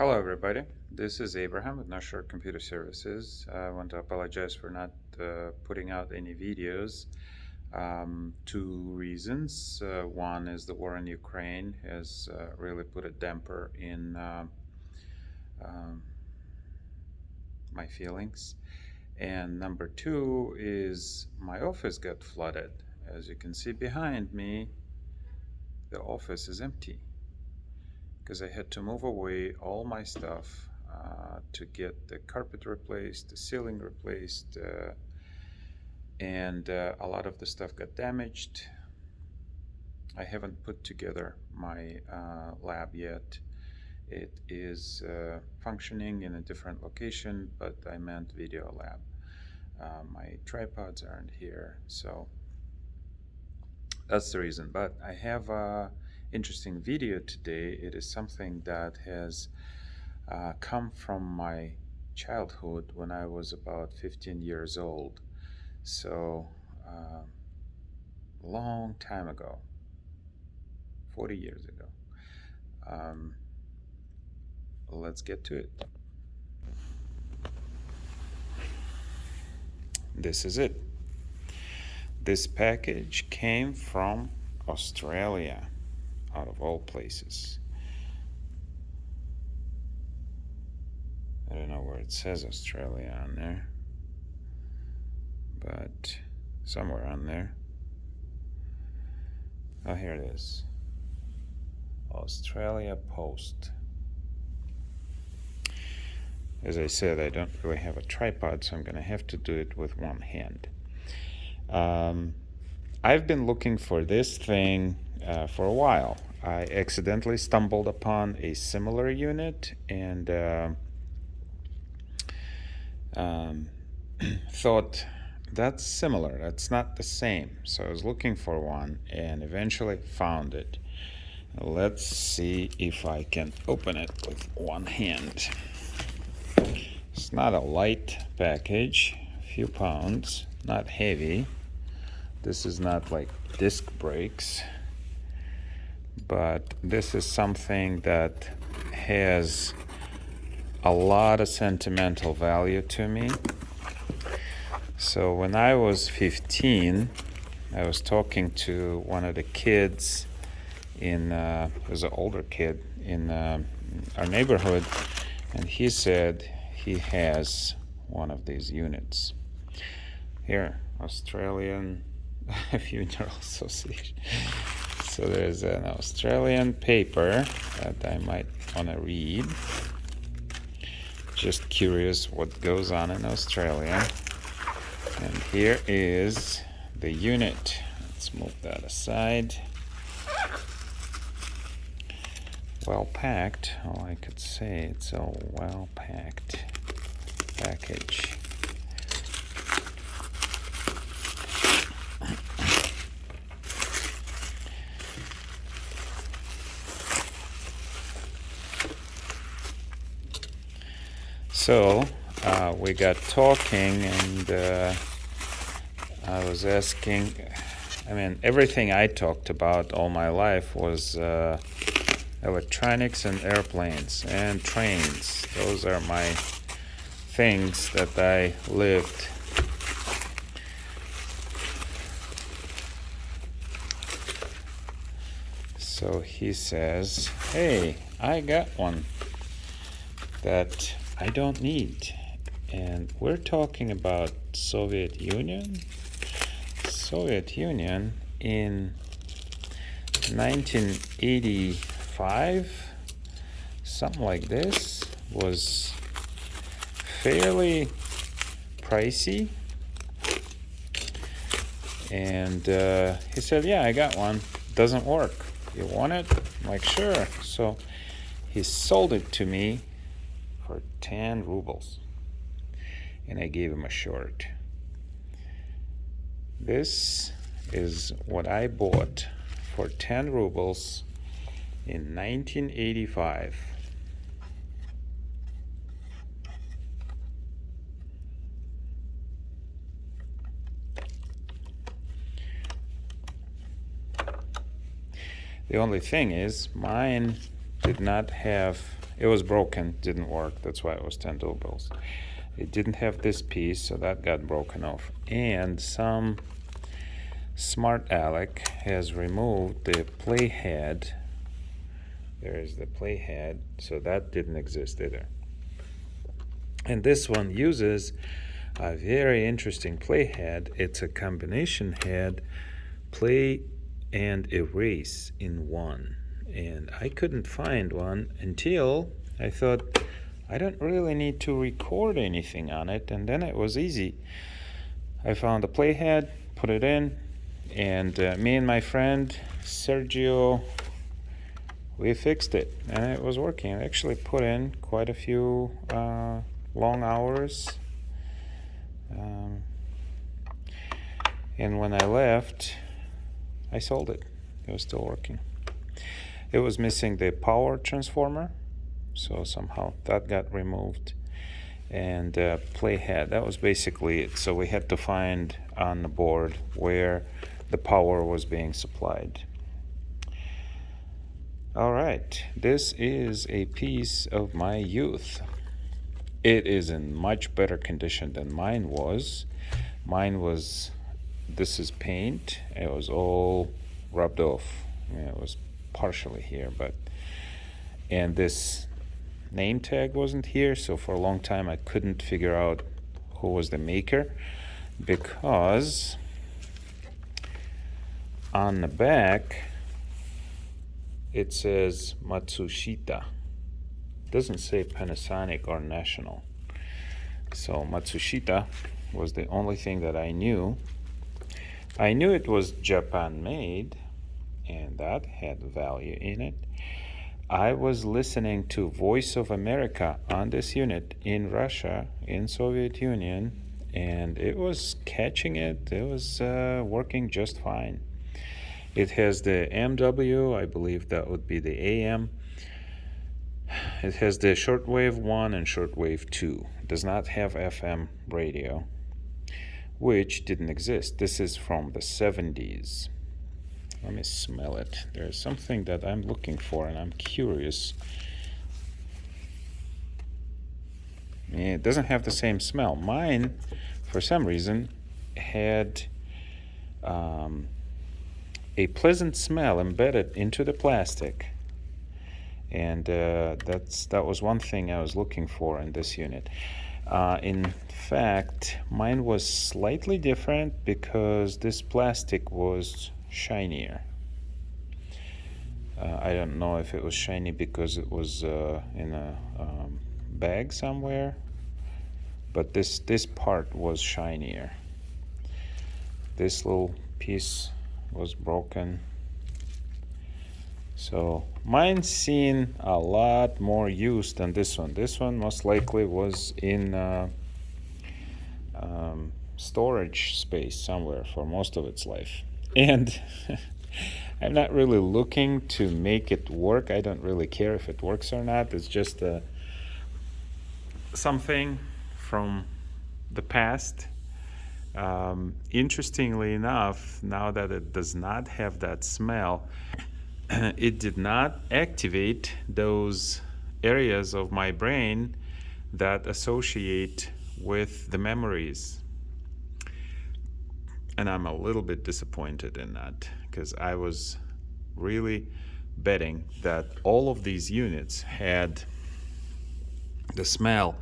Hello everybody, this is Abraham with North Shore Computer Services. I want to apologize for not putting out any videos. Two reasons. One is the war in Ukraine has really put a damper in my feelings. And number two is my office got flooded. As you can see behind me, the office is empty, because I had to move away all my stuff to get the carpet replaced, the ceiling replaced, and a lot of the stuff got damaged. I haven't put together my lab yet. It is functioning in a different location, but I meant video lab. My tripods aren't here, so that's the reason. But I have a interesting video today. It is something that has come from my childhood when I was about 15 years old. So long time ago, 40 years ago. Let's get to it. This is it. This package came from Australia, out of all places. I don't know where it says Australia on there, but somewhere on there. Oh, here it is. Australia Post. As I said, I don't really have a tripod, so I'm going to have to do it with one hand. I've been looking for this thing for a while. I accidentally stumbled upon a similar unit and thought, that's similar, that's not the same. So I was looking for one and eventually found it. Let's see if I can open it with one hand. It's not a light package, a few pounds, not heavy. This is not like disc brakes, but this is something that has a lot of sentimental value to me. So when I was 15, I was talking to one of the kids it was an older kid in our neighborhood, and he said he has one of these units. Here, Australian Funeral Association. So there's an Australian paper that I might want to read. Just curious what goes on in Australia. And here is the unit. Let's move that aside. Well packed. Oh, I could say it's a well packed package. So we got talking, and I was asking, everything I talked about all my life was electronics and airplanes and trains. Those are my things that I lived. So he says, hey, I got one that I don't need. And we're talking about Soviet Union. Soviet Union in 1985, something like this, was fairly pricey. And he said, yeah, I got one. Doesn't work. You want it? I'm like, sure. So he sold it to me for 10 rubles. And I gave him a short. This is what I bought for 10 rubles in 1985. The only thing is, mine did not have It was broken, didn't work. That's why it was 10 doorbells. It didn't have this piece, so that got broken off. And some smart aleck has removed the playhead. There's the playhead, so that didn't exist either. And this one uses a very interesting playhead. It's a combination head, play and erase in one. And I couldn't find one until I thought I don't really need to record anything on it, and then it was easy. I found a playhead, put it in, and me and my friend Sergio, we fixed it, and it was working. I actually put in quite a few long hours, and when I left, I sold it. It was still working. It was missing the power transformer, so somehow that got removed. And playhead, that was basically it. So we had to find on the board where the power was being supplied. All right, this is a piece of my youth. It is in much better condition than mine was. This is paint. It was all rubbed off. I mean, it was partially here, and this name tag wasn't here, so for a long time I couldn't figure out who was the maker, because on the back it says Matsushita. It doesn't say Panasonic or National. So Matsushita was the only thing that I knew. I knew it was Japan made, and that had value in it. I was listening to Voice of America on this unit in Russia, in Soviet Union, and it was catching it. It was working just fine. It has the MW, I believe that would be the AM. It has the shortwave 1 and shortwave 2. It does not have FM radio, which didn't exist. This is from the 70s. Let me smell it. There's something that I'm looking for, and I'm curious. It doesn't have the same smell. Mine, for some reason, had a pleasant smell embedded into the plastic, and that was one thing I was looking for in this unit. In fact, mine was slightly different because this plastic was shinier. I don't know if it was shiny because it was in a bag somewhere, but this part was shinier. This little piece was broken. So mine's seen a lot more use than this one. This one most likely was in storage space somewhere for most of its life. And I'm not really looking to make it work. I don't really care if it works or not. It's just something from the past. Interestingly enough, now that it does not have that smell, it did not activate those areas of my brain that associate with the memories. And I'm a little bit disappointed in that, because I was really betting that all of these units had the smell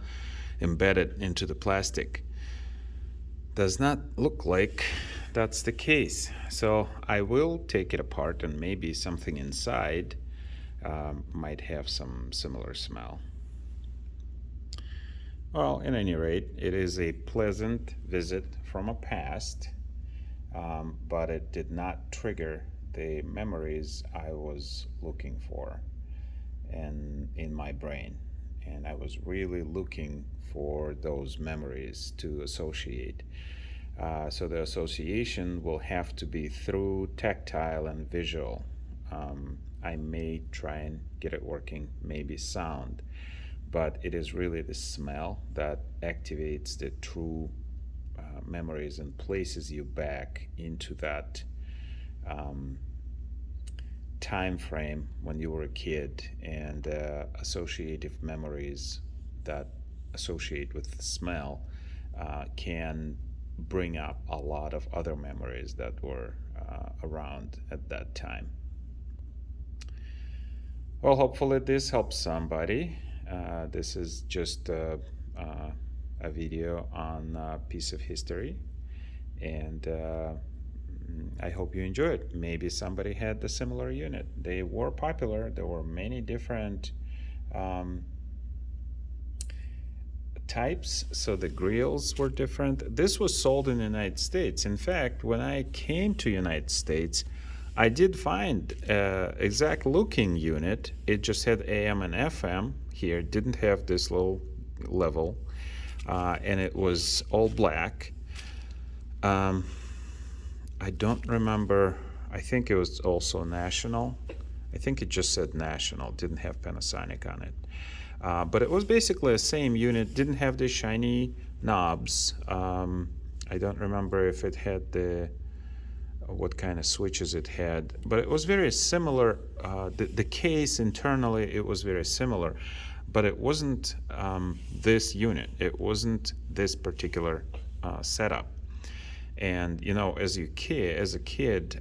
embedded into the plastic. Does not look like that's the case. So I will take it apart, and maybe something inside might have some similar smell. Well, at any rate, it is a pleasant visit from a past, but it did not trigger the memories I was looking for in my brain. And I was really looking for those memories to associate. So the association will have to be through tactile and visual. I may try and get it working, maybe sound, but it is really the smell that activates the true memories and places you back into that time frame when you were a kid and associative memories that associate with smell can bring up a lot of other memories that were around at that time. Well, hopefully this helps somebody. This is just a video on a piece of history, and I hope you enjoy it. Maybe somebody had the similar unit. They were popular. There were many different types, so the grills were different. This was sold in the United States. In fact, when I came to United States, I did find exact looking unit. It just had AM and FM here. It didn't have this low level, and it was all black. I don't remember. I think it was also National. I think it just said National. Didn't have Panasonic on it. But it was basically the same unit. Didn't have the shiny knobs. I don't remember if it had what kind of switches it had, but it was very similar. The case internally, it was very similar, but it wasn't this unit. It wasn't this particular setup. And you know, as a kid,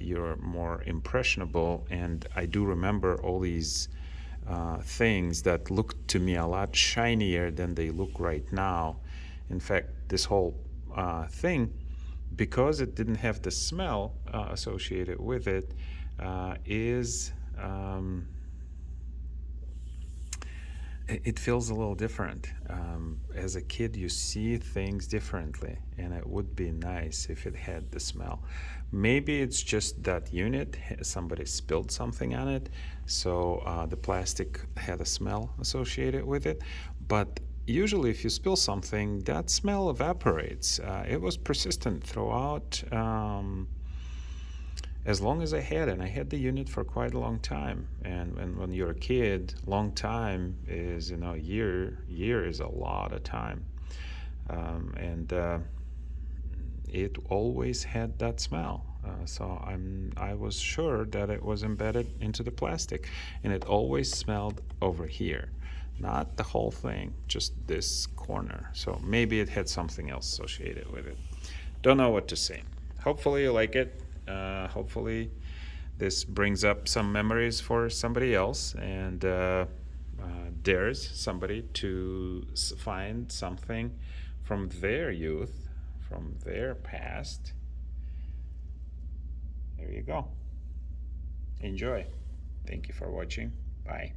you're more impressionable. And I do remember all these things that looked to me a lot shinier than they look right now. In fact, this whole thing, because it didn't have the smell associated with it, it feels a little different. As a kid, you see things differently, and it would be nice if it had the smell. Maybe it's just that unit, somebody spilled something on it, so the plastic had a smell associated with it. But usually if you spill something, that smell evaporates. It was persistent throughout as long as I had it. And I had the unit for quite a long time. And when you're a kid, long time is, you know, year is a lot of time. And it always had that smell. So I was sure that it was embedded into the plastic, and it always smelled over here, not the whole thing, just this corner. So maybe it had something else associated with it. Don't know what to say. Hopefully you like it. Hopefully this brings up some memories for somebody else, and dares somebody to find something from their youth, from their past. There you go. Enjoy. Thank you for watching. Bye.